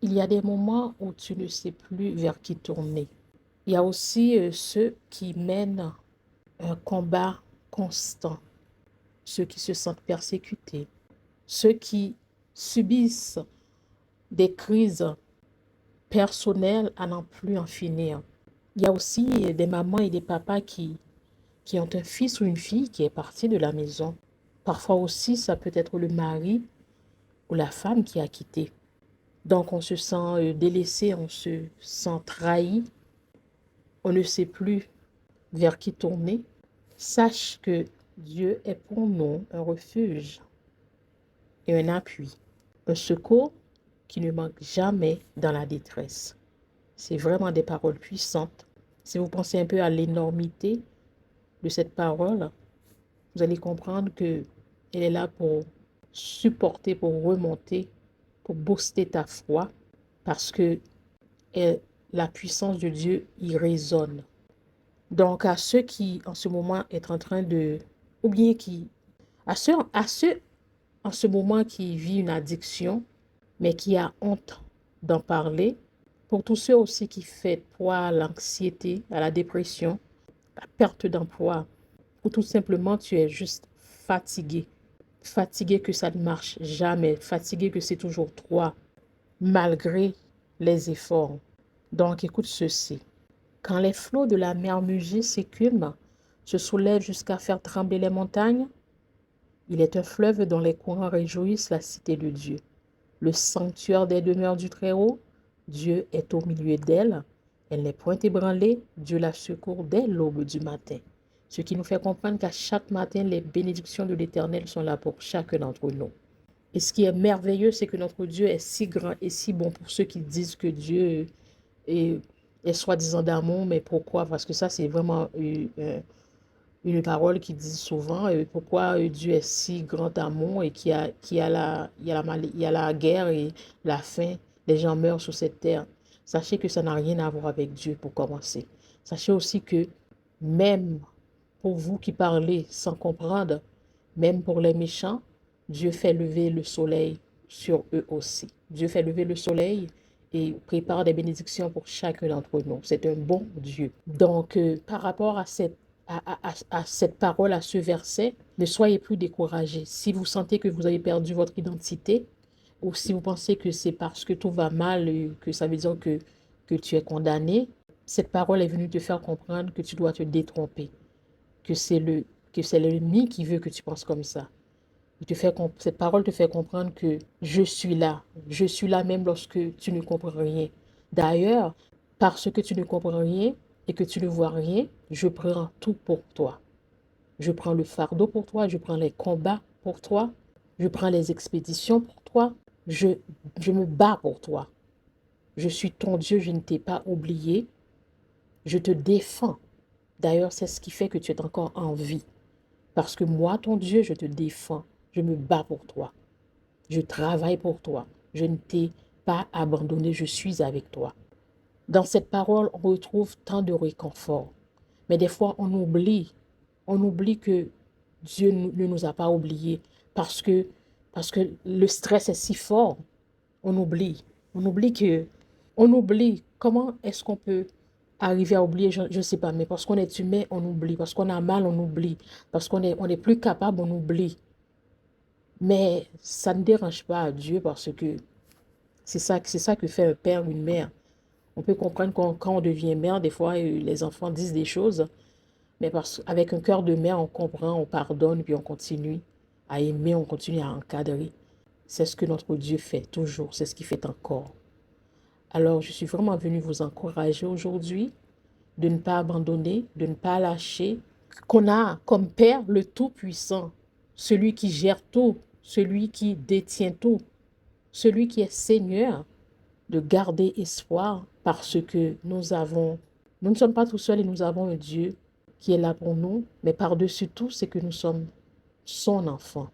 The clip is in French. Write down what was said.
Il y a des moments où tu ne sais plus vers qui tourner. Il y a aussi ceux qui mènent un combat constant, ceux qui se sentent persécutés, ceux qui subissent des crises personnelles à n'en plus en finir. Il y a aussi des mamans et des papas qui ont un fils ou une fille qui est parti de la maison. Parfois aussi, ça peut être le mari ou la femme qui a quitté. Donc, on se sent délaissé, on se sent trahi, on ne sait plus vers qui tourner. Sache que Dieu est pour nous un refuge et un appui, un secours qui ne manque jamais dans la détresse. C'est vraiment des paroles puissantes. Si vous pensez un peu à l'énormité de cette parole, vous allez comprendre que elle est là pour supporter, pour remonter, pour booster ta foi, parce que la puissance de Dieu y résonne. Donc, à ceux qui, en ce moment, est en train de, ou bien qui, à ceux, en ce moment, qui vit une addiction, mais qui a honte d'en parler, pour tous ceux aussi qui fait poids à l'anxiété, à la dépression, à la perte d'emploi, ou tout simplement tu es juste fatigué, fatigué que ça ne marche jamais, fatigué que c'est toujours toi, malgré les efforts. Donc écoute ceci. Quand les flots de la mer mugissent, s'écument, se soulèvent jusqu'à faire trembler les montagnes, il est un fleuve dont les courants réjouissent la cité de Dieu. Le sanctuaire des demeures du Très-Haut, Dieu est au milieu d'elle. Elle n'est point ébranlée, Dieu la secourt dès l'aube du matin. Ce qui nous fait comprendre qu'à chaque matin, les bénédictions de l'Éternel sont là pour chacun d'entre nous. Et ce qui est merveilleux, c'est que notre Dieu est si grand et si bon pour ceux qui disent que Dieu est, est soi-disant d'amour, mais pourquoi? Parce que ça, c'est vraiment une parole qui dit souvent pourquoi Dieu est si grand amour et qu'il y a la guerre et la faim, les gens meurent sur cette terre. Sachez que ça n'a rien à voir avec Dieu pour commencer. Sachez aussi que même pour vous qui parlez sans comprendre, même pour les méchants, Dieu fait lever le soleil sur eux aussi. Dieu fait lever le soleil et prépare des bénédictions pour chacun d'entre nous. C'est un bon Dieu. Donc, par rapport à cette parole, à ce verset, ne soyez plus découragés. Si vous sentez que vous avez perdu votre identité, ou si vous pensez que c'est parce que tout va mal, que ça veut dire que tu es condamné, cette parole est venue te faire comprendre que tu dois te détromper, que c'est le, que c'est l'ennemi qui veut que tu penses comme ça. Cette parole te fait comprendre que je suis là. Je suis là même lorsque tu ne comprends rien. D'ailleurs, parce que tu ne comprends rien et que tu ne vois rien, je prends tout pour toi. Je prends le fardeau pour toi, je prends les combats pour toi, je prends les expéditions pour toi, je, je me bats pour toi. Je suis ton Dieu, je ne t'ai pas oublié, je te défends. D'ailleurs, c'est ce qui fait que tu es encore en vie. Parce que moi, ton Dieu, je te défends, je me bats pour toi. Je travaille pour toi. Je ne t'ai pas abandonné, je suis avec toi. Dans cette parole, on retrouve tant de réconfort. Mais des fois, on oublie que Dieu ne nous a pas oubliés parce que le stress est si fort. On oublie. On oublie. Comment est-ce qu'on peut arriver à oublier? Je ne sais pas, mais parce qu'on est humain, on oublie. Parce qu'on a mal, on oublie. Parce on est plus capable, on oublie. Mais ça ne dérange pas Dieu parce que c'est ça que fait un père, une mère. On peut comprendre quand on devient mère, des fois, les enfants disent des choses, mais avec un cœur de mère, on comprend, on pardonne, puis on continue à aimer, on continue à encadrer. C'est ce que notre Dieu fait toujours, c'est ce qu'il fait encore. Alors, je suis vraiment venue vous encourager aujourd'hui de ne pas abandonner, de ne pas lâcher, qu'on a comme Père le Tout-Puissant, celui qui gère tout, celui qui détient tout, celui qui est Seigneur, de garder espoir parce que nous ne sommes pas tout seuls et nous avons un Dieu qui est là pour nous, mais par-dessus tout, c'est que nous sommes son enfant.